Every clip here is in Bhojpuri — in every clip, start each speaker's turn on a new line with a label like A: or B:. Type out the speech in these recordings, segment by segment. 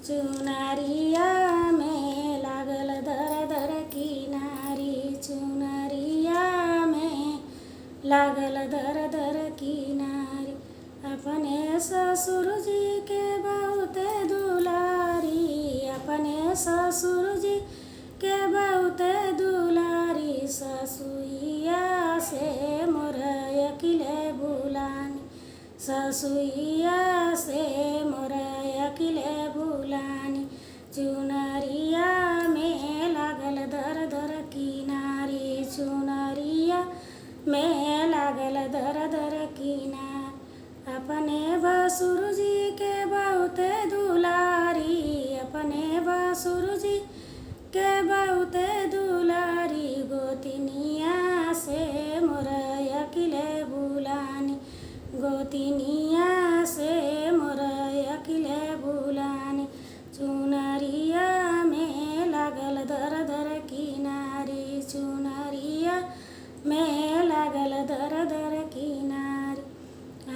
A: चुनरिया में लागल दर दर किनारी, चुनरिया में लागल दर दर किनारी। अपने ससुर जी के बहुते दुलारी, अपने ससुर जी के बहुते दुलारी। ससुइया से मोर अकिले बुलानी, ससुइया से मोर अकिले बुलानी। चुनरिया में लागल दर दर किनारी, चुनरिया में लागल दर दर किनारी। अपने भसुर जी के बहुते दुलारी, अपने भसुर जी के बहुते दुलारी। गोतिनिया से मोर अकिले बुलानी, गोतिनिया से मोर अकिले बुलानी। चुनरिया में लागल दर दर किनारी, चुनरिया में लागल दर दर किनारी।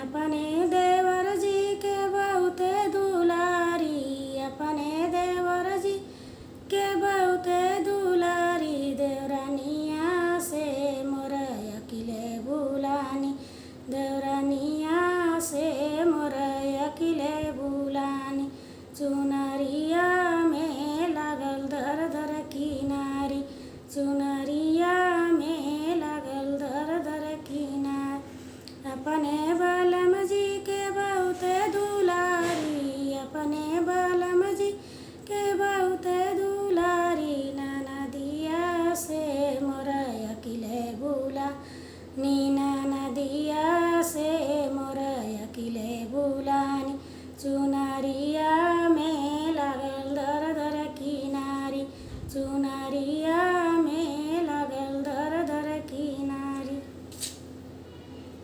A: अपने देवर जी के बहुते दुलारी, अपने देवर जी के बहुते दुलारी। देवरानिया से मोर अकिले बुलानी, देवरानिया से मोर अकिले बुलानी। चुनरिया में लागल दर दर किनारी, चुनरिया में लागल दर दर किनारी। अपने बलम जी के बहुते दुलारी, अपने बलम जी के बहुते दुलारी। ननदिया से मोर अकिले बुलानी, ननदिया से मोर अकिले बुलानी। चुनरिया में लागल दर दर किनारी, चुनरिया